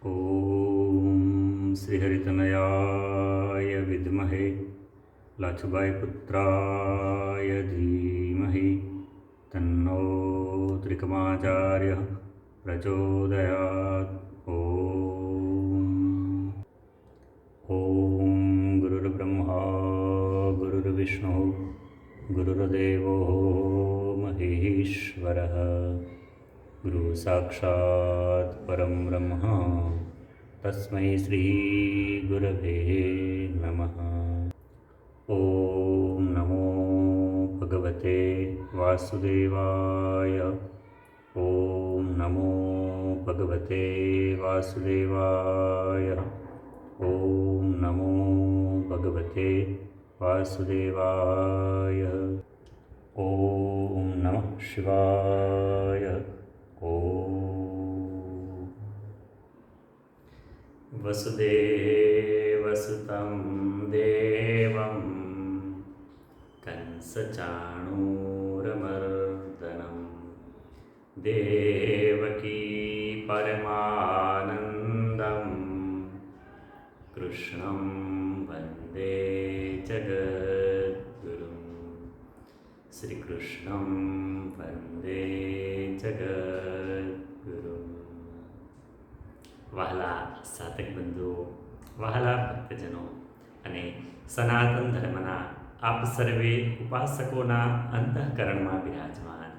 ઓમ શ્રીહરિતનયાય વિદ્મહે લાછુબાઈ પુત્રાય ધીમહિ તન્નો ત્રિકમાચાર્ય પ્રચોદયાત. ઓમ ગુરુર્બ્રહ્મા ગુરુર્વિષ્ણુ ગુરુર્દેવો મહેશ્વરઃ ગુરુ સાક્ષાત પરમ બ્રહ્મ તસ્મૈ શ્રી ગુરવે નમઃ. ઓમ નમો ભગવતે વાસુદેવાય. ઓમ નમો ભગવતે વાસુદેવાય. ઓમ નમો ભગવતે વાસુદેવાય. ઓમ નમઃ શિવાય. ઓમ વસુદેવસુતં દેવં કંસચાણૂરમર્દનમ દેવકી પરમાનંદમ કૃષ્ણં વંદે જગદ્ગુરું. શ્રી કૃષ્ણં વંદે જગદ્ગુરું. વહાલા સાધક બંધુઓ, વહાલા ભક્તજનો અને સનાતન ધર્મના આપ સર્વે ઉપાસકોના અંતઃકરણમાં બિરાજમાન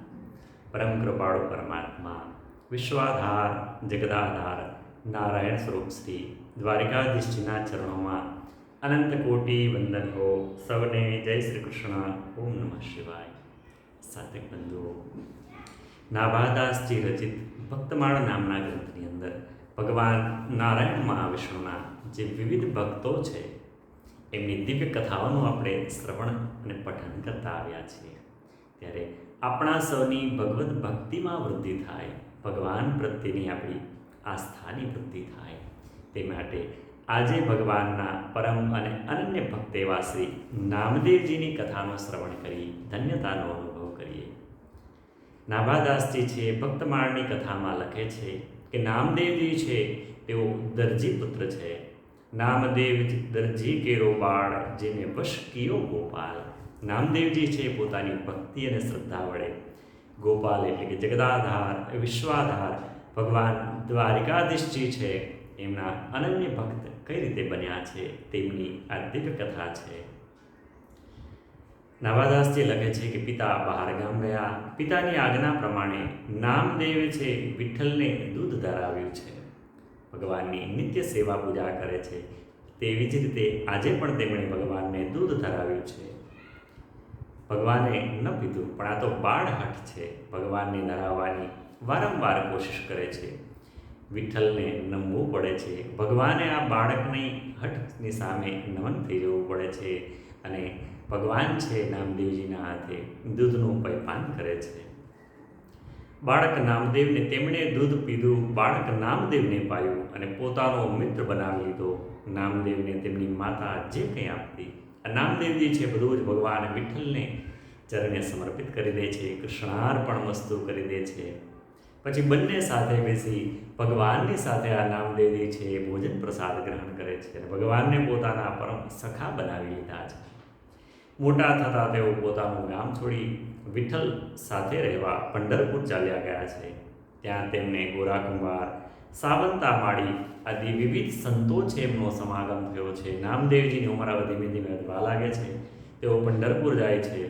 પરમ કૃપાળુ પરમાત્મા, વિશ્વાધાર જગદાધાર નારાયણ સ્વરૂપ શ્રી દ્વારિકાધીશજીના ચરણોમાં અનંત કોટી વંદન હો. સૌને જય શ્રી કૃષ્ણ. ઓમ નમઃ શિવાય. સાધક બંધુઓ, નાભાદાસજી રચિત ભક્તમાળ નામના ગ્રંથની અંદર ભગવાન નારાયણ મહાવિષ્ણુના જે વિવિધ ભક્તો છે એમની દિવ્ય કથાઓનું આપણે શ્રવણ અને પઠન કરતા આવ્યા છીએ. ત્યારે આપણા સૌની ભગવદ્ ભક્તિમાં વૃદ્ધિ થાય, ભગવાન પ્રત્યેની આપણી આસ્થાની વૃદ્ધિ થાય, તે માટે આજે ભગવાનના પરમ અને અનન્ય ભક્ત એવા શ્રી નામદેવજીની કથાનું શ્રવણ કરી ધન્યતાનો અનુભવ કરીએ. નાભાદાસજી છે ભક્તમાળની કથામાં લખે છે કે નામદેવજી છે તેઓ દરજી પુત્ર છે. નામદેવ દરજી કેરો બાળ જેને વશ કિયો ગોપાલ. નામદેવજી છે પોતાની ભક્તિ અને શ્રદ્ધા વડે ગોપાલ એટલે કે જગદાધાર વિશ્વાધાર ભગવાન દ્વારિકાધીશજી છે એમના અનન્ય ભક્ત કઈ રીતે બન્યા છે તેમની આ દિવ્ય કથા છે. નાભાદાસજી લખે છે કે પિતા બહાર ગામ ગયા. પિતાની આજ્ઞા પ્રમાણે નામદેવ છે વિઠ્ઠલને દૂધ ધરાવ્યું છે. ભગવાનની નિત્ય સેવા પૂજા કરે છે. તેવી જ રીતે આજે પણ તેમણે ભગવાનને દૂધ ધરાવ્યું છે. ભગવાને ન પીધું, પણ આ તો બાળહઠ છે. ભગવાનને ધરાવવાની વારંવાર કોશિશ કરે છે. વિઠ્ઠલને નમવું પડે છે. ભગવાને આ બાળકની હઠની સામે નમન થઈ જવું પડે છે અને ભગવાન છે નામદેવજીના હાથે દૂધનું પયપાન કરે છે. બાળક નામદેવને તેમણે દૂધ પીધું, બાળક નામદેવને પાયું અને પોતાનો મિત્ર બનાવી લીધો. નામદેવને તેમની માતા જે કંઈ આપતી, નામદેવજી છે બધું જ ભગવાન વિઠ્ઠલને ચરણે સમર્પિત કરી દે છે, કૃષ્ણાર્પણ વસ્તુ કરી દે છે. પછી બંને સાથે બેસી ભગવાનની સાથે આ નામદેવજી છે ભોજન પ્રસાદ ગ્રહણ કરે છે અને ભગવાનને પોતાના પરમ સખા બનાવી લીધા છે. મોટા થતાં તેઓ પોતાનું ગામ છોડી વિઠ્ઠલ સાથે રહેવા પંઢરપુર ચાલ્યા ગયા છે. ત્યાં તેમને ગોરા કુંભાર, સાવંતા માળી આદિ વિવિધ સંતો છે એમનો સમાગમ થયો છે. નામદેવજીની ઉંમર ધીમે ધીમે વધવા લાગે છે. તેઓ પંઢરપુર જાય છે.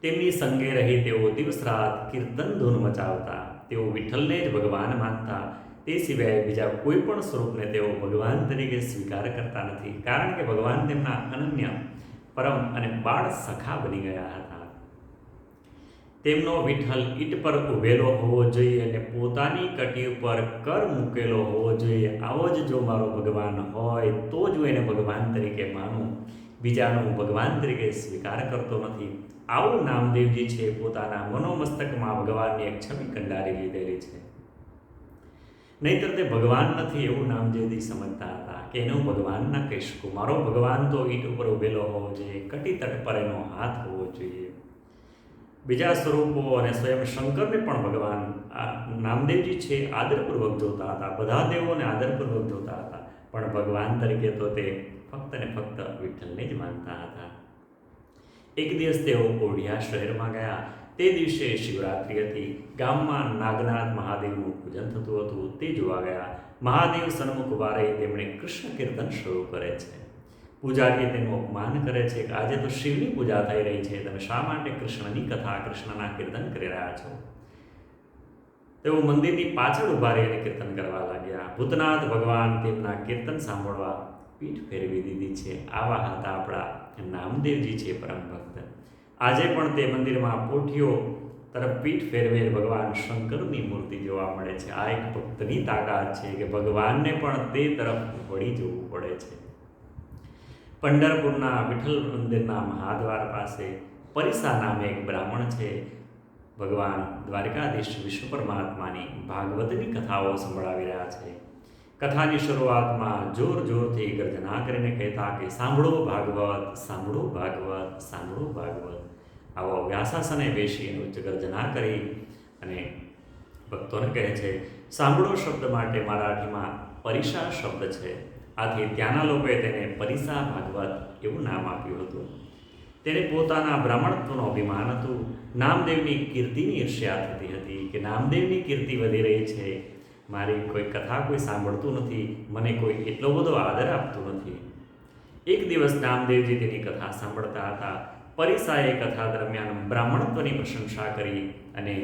તેમની સંગે રહી તેઓ દિવસ રાત કીર્તન ધૂન મચાવતા. તેઓ વિઠ્ઠલને જ ભગવાન માનતા. તે સિવાય બીજા કોઈ પણ સ્વરૂપને તેઓ ભગવાન તરીકે સ્વીકાર કરતા નથી, કારણ કે ભગવાન તેમના અનન્ય પરમ અને બાળ સખા બની ગયા હતા. તેમનો વિઠ્ઠલ ઈટ પર ઊભેલો હોવો જોઈએ અને પોતાની કટી ઉપર કર મૂકેલો હોવો જોઈએ. આવો જ જો મારો ભગવાન હોય તો જ હું એને ભગવાન તરીકે માનું, બીજાનું ભગવાન તરીકે સ્વીકાર કરતો નથી. આવું નામદેવજી છે પોતાના મનોમસ્તકમાં ભગવાનની એક છબી કંડારી લીધેલી છે. નહીંતર તે ભગવાન નથી એવું નામદેવજી સમજતા હતા કે એનું ભગવાન ના કહી શકું. મારો ભગવાન તો ઈટ ઉપર ઊભેલો હોવો જોઈએ, કટી તટ પર એનો હાથ હોવો જોઈએ. બીજા સ્વરૂપો અને સ્વયં શંકરને પણ ભગવાન નામદેવજી છે આદરપૂર્વક જોતા હતા, બધા દેવોને આદરપૂર્વક જોતા હતા, પણ ભગવાન તરીકે તો તે ફક્ત ને ફક્ત વિઠ્ઠલને જ માનતા હતા. એક દિવસ તેઓ ઓઢિયા શહેરમાં ગયા. તે દિવસે શિવરાત્રિ હતી. ગામમાં નાગનાથ મહાદેવનું પૂજન થતું હતું. તે જોવા ગયા. મહાદેવ સન્મુખ વારે તેમણે કૃષ્ણ કીર્તન શરૂ કરે છે. પૂજારીએ તેનું અપમાન કરે છે કે આજે તો શિવની પૂજા થઈ રહી છે, તમે શા માટે કૃષ્ણની કથા, કૃષ્ણના કીર્તન કરી રહ્યા છો? તેઓ મંદિરની પાછળ ઊભા રહીને કીર્તન કરવા લાગ્યા. ભૂતનાથ ભગવાન તેમના કીર્તન સાંભળવા પીઠ ફેરવી દીધી છે. આવા હતા આપણા નામદેવજી છે પરમ ભક્ત. આજે પણ તે મંદિરમાં પોઠીઓ તરફ પીઠ ફેરવે ભગવાન શંકરની મૂર્તિ જોવા મળે છે. આ એક ભક્તની તાકાત છે કે ભગવાનને પણ તે તરફ વળી જવું પડે છે. પંઢરપુરના વિઠ્ઠલ મંદિરના મહાદ્વાર પાસે પરિસા નામે એક બ્રાહ્મણ છે. ભગવાન દ્વારકાધીશ વિષ્ણુ પરમાત્માની ભાગવતની કથાઓ સંભળાવી રહ્યા છે. કથાની શરૂઆતમાં જોર જોરથી ગર્જના કરીને કહેતા કે સાંભળો ભાગવત, સાંભળો ભાગવત, સાંભળો ભાગવત. આવો વ્યાસાસને બેસી ઉચ્ચ ગર્જના કરી અને ભક્તોને કહે છે, સાંભળો શબ્દ માટે મરાઠીમાં પરિસા શબ્દ છે. આથી ત્યાંના લોકોએ તેને પરિસા ભાગવત એવું નામ આપ્યું હતું. તેને પોતાના બ્રાહ્મણત્વનું અભિમાન હતું. નામદેવની કીર્તિની ઈર્ષ્યા થતી હતી કે નામદેવની કીર્તિ વધી રહી છે, મારી કોઈ કથા કોઈ સાંભળતું નથી, મને કોઈ એટલો બધો આદર આપતું નથી. એક દિવસ નામદેવજી તેની કથા સાંભળતા હતા. પરિસાએ કથા દરમિયાન બ્રાહ્મણત્વની પ્રશંસા કરી અને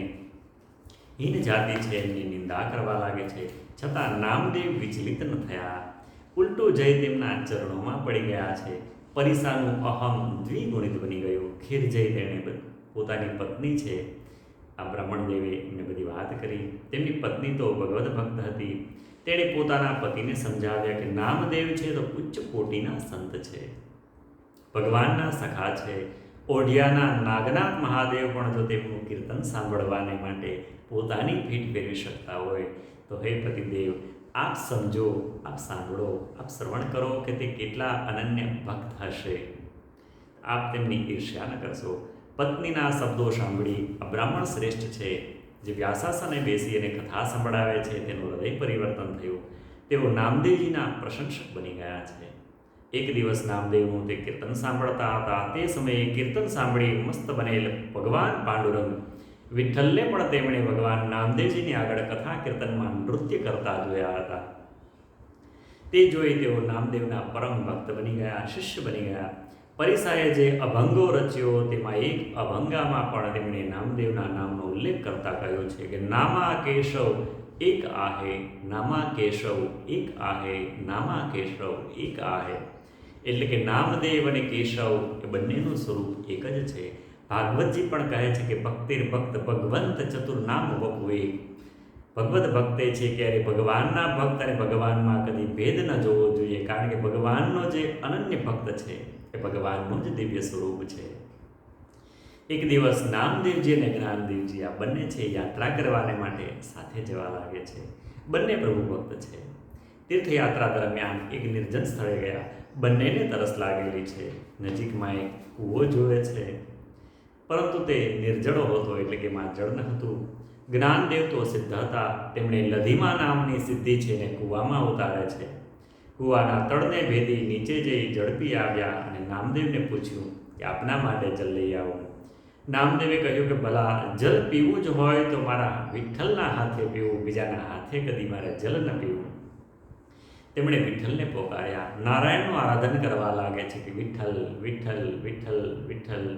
હીન જાતિ છે એમની નિંદા કરવા લાગે છે. છતાં નામદેવ વિચલિત ન થયા. ઉલટું જઈ તેમના ચરણોમાં પડી ગયા છે. પરિસાનું અહમ દ્વિગુણિત બની ગયું. ખીર જઈ તેણે પોતાની પત્ની છે આ બ્રાહ્મણદેવે એમને બધી વાત કરી. તેમની પત્ની તો ભગવત ભક્ત હતી. તેણે પોતાના પતિને સમજાવ્યા કે નામદેવ છે તો ઉચ્ચ કોટીના સંત છે, ભગવાનના સખા છે. ઓઢિયાના નાગનાથ મહાદેવ પણ જો તેમનું કીર્તન સાંભળવાને માટે પોતાની પીઠ ફેરવી શકતા હોય તો હે પતિદેવ, આપ સમજો, આપ સાંભળો, આપ શ્રવણ કરો કે તે કેટલા અનન્ય ભક્ત હશે. આપ તેમની ઈર્ષ્યા ન કરશો. પત્નીના શબ્દો સાંભળી આ બ્રાહ્મણ શ્રેષ્ઠ છે જે વ્યાસાસને બેસી અને કથા સંભળાવે છે તેનું હૃદય પરિવર્તન થયું. તેઓ નામદેવજીના પ્રશંસક બની ગયા છે. એક દિવસ નામદેવનું તે કીર્તન સાંભળતા હતા. તે સમયે કીર્તન સાંભળી મસ્ત બનેલ ભગવાન પાંડુરંગ વિઠ્ઠલને પણ તેમણે ભગવાન નામદેવજીની આગળ કથા કીર્તનમાં નૃત્ય કરતા જોયા હતા. તે જોઈ તેઓ નામદેવના પરમ ભક્ત બની ગયા, શિષ્ય બની ગયા. પરિસાએ જે અભંગો રચ્યો તેમાં એક અભંગામાં પણ તેમણે નામદેવના નામનો ઉલ્લેખ કરતા કહ્યું છે કે નામા કેશવ એક આહે, નામા કેશવ એક આહે, નામા કેશવ એક આહે. એટલે કે નામદેવ અને કેશવ એ બંનેનું સ્વરૂપ એક જ છે. ભાગવતજી પણ કહે છે કે ભક્તિર ભક્ત ભગવંત ચતુર્નામ વપુએ. ભગવત ભક્તે છે ક્યારે ભગવાનના ભક્ત અને ભગવાનમાં કદી ભેદ ન જોવો જોઈએ, કારણ કે ભગવાનનો જે અનન્ય ભક્ત છે એ ભગવાનનું જ દિવ્ય સ્વરૂપ છે. એક દિવસ નામદેવજી અને જ્ઞાનદેવજી આ બંને છે યાત્રા કરવાને માટે સાથે જવા લાગે છે. બંને પ્રભુ ભક્ત છે. તીર્થયાત્રા દરમિયાન એક નિર્જન સ્થળે ગયા. બંનેને તરસ લાગેલી છે. નજીકમાં એક કૂવો જોવે છે, પરંતુ તે નિર્જળો હતો, એટલે કે માં જળ ન હતું. જ્ઞાનદેવ તો સિદ્ધ હતા. તેમણે લધિમા નામની સિદ્ધિ છે ને કૂવામાં ઉતારે છે. કૂવાના તળને ભેદી નીચે જઈ ઝડપી આવ્યા અને નામદેવને પૂછ્યું કે આપના માટે જલ લઈ આવું. નામદેવે કહ્યું કે ભલા જલ પીવું જ હોય તો મારા વિઠ્ઠલના હાથે પીવું, બીજાના હાથે કદી મારે જલ ન પીવું. તેમણે વિઠ્ઠલને પોકાર્યા. નારાયણનું આરાધન કરવા લાગે છે કે વિઠ્ઠલ વિઠ્ઠલ વિઠ્ઠલ વિઠ્ઠલ.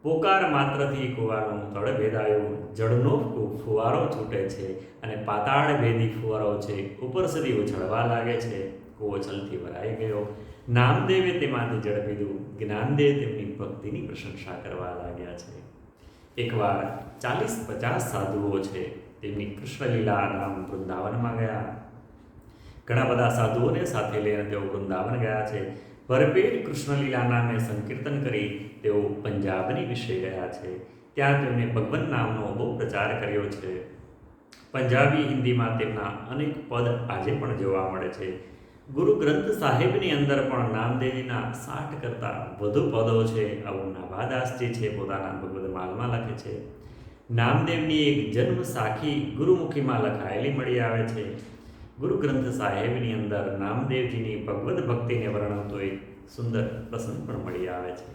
પોકાર માત્રથી કૂવાનું તળ ભેદાયું. જળનો ફુવારો છૂટે છે અને પાતાળ ભેદી ફુવારો છે ઉપર સુધી ઉછળવા લાગે છે. કૂવો જલથી ભરાઈ ગયો. નામદેવે તેમાંથી જળ પીધું. જ્ઞાનદેવ તેમની ભક્તિની પ્રશંસા કરવા લાગ્યા છે. એકવાર 40-50 સાધુઓ છે તેમની કૃષ્ણલીલા નામ વૃંદાવનમાં ગયા. ઘણા બધા સાધુઓને સાથે લઈને તેઓ વૃંદાવન ગયા છે. ભરપેટ કૃષ્ણલીલા નામે સંકીર્તન કરી તેઓ પંજાબની વિશે ગયા છે. ત્યાં તેમણે ભગવાન નામનો બહુ પ્રચાર કર્યો છે. પંજાબી હિન્દીમાં તેમના અનેક પદ આજે પણ જોવા મળે છે. ગુરુ ગ્રંથ સાહેબની અંદર પણ નામદેવજીના 60 કરતાં વધુ પદો છે. આવું નાભાદાસજી છે પોતાના ભગવદ માલમાં લખે છે. નામદેવની એક જન્મ સાખી ગુરુમુખીમાં લખાયેલી મળી આવે છે. ગુરુ ગ્રંથ સાહેબની અંદર નામદેવજીની ભગવદ્ ભક્તિને વર્ણવતો એક સુંદર પ્રસંગ પણ મળી આવે છે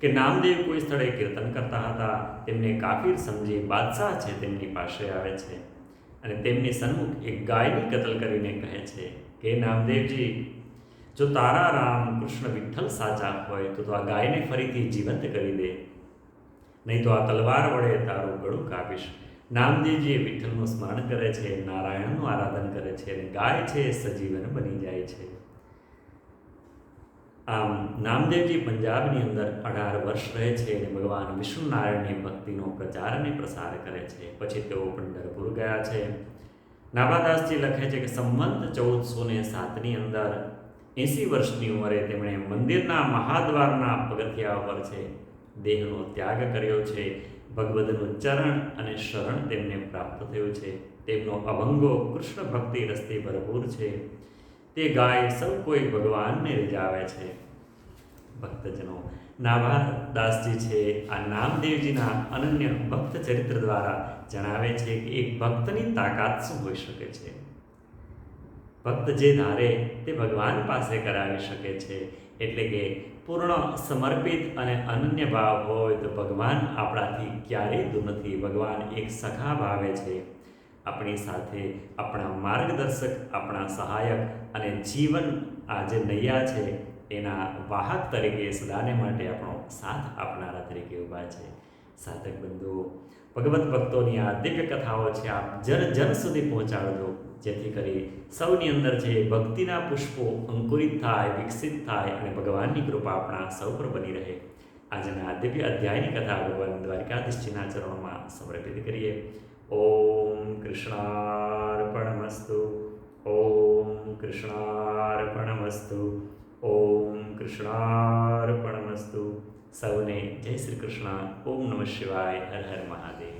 કે નામદેવ કોઈ સ્થળે કીર્તન કરતા હતા. તેમને કાફીર સમજી બાદશાહ છે તેમની પાસે આવે છે અને તેમની સન્મુખ એક ગાયની કતલ કરીને કહે છે કે નામદેવજી, જો તારા રામ કૃષ્ણ વિઠ્ઠલ સાચા હોય તો આ ગાયને ફરીથી જીવંત કરી દે, નહીં તો આ તલવાર વડે તારું ગળું કાપીશ. નામદેવજી વિઠ્ઠલનું સ્મરણ કરે છે, નારાયણનું આરાધન કરે છે અને ગાય છે એ સજીવન બની જાય છે. આમ નામદેવજી પંજાબની અંદર 18 વર્ષ રહે છે અને ભગવાન વિષ્ણુનારાયણની ભક્તિનો પ્રચાર અને પ્રસાર કરે છે. પછી તેઓ પંઢરપુર ગયા છે. નાભાદાસજી લખે છે કે સંવંત 1407ની અંદર 80 વર્ષની ઉંમરે તેમણે મંદિરના મહાદ્વારના પગથિયા પર છે દેહનો ત્યાગ કર્યો છે. ભગવદનું ચરણ અને શરણ તેમને પ્રાપ્ત થયું છે. તેમનો અભંગો કૃષ્ણ ભક્તિ રસથી ભરપૂર છે. તે ગાય સૌ કોઈ ભગવાનને રીઝાવે છે. ભક્તજનો, નાભાદાસજી છે આ નામદેવજીના અનન્ય ભક્ત ચરિત્ર દ્વારા જણાવે છે કે એક ભક્તની તાકાત શું હોઈ શકે છે. ભક્ત જે ધારે તે ભગવાન પાસે કરાવી શકે છે. એટલે કે પૂર્ણ સમર્પિત અને અનન્ય ભાવ હોય તો ભગવાન આપણાથી ક્યારેય દૂર નથી. ભગવાન એક સખા ભાવે છે આપણી સાથે, આપણા માર્ગદર્શક, આપણા સહાયક અને જીવન આ જે નૈયા છે એના વાહક તરીકે સદાને માટે આપણો સાથ આપનારા તરીકે ઊભા છે. સાધક બંધુઓ, ભગવત ભક્તોની આ દિવ્ય કથાઓ છે આપ જન જન સુધી પહોંચાડજો, જેથી કરી સૌની અંદર જે ભક્તિના પુષ્પો અંકુરિત થાય, વિકસિત થાય અને ભગવાનની કૃપા આપણા સૌ પર બની રહે. આજના દિવ્ય અધ્યાયની કથા ભગવાન દ્વારકાધીશજીના ચરણોમાં સમર્પિત કરીએ. ઓમ કૃષ્ણાર્પણમસ્તુ. ઓમ કૃષ્ણાર્પણમસ્તુ. ઓમ કૃષ્ણાર્પણમસ્તુ. સૌને જય શ્રી કૃષ્ણ. ઓમ નમઃ શિવાય. હર હર મહાદેવ.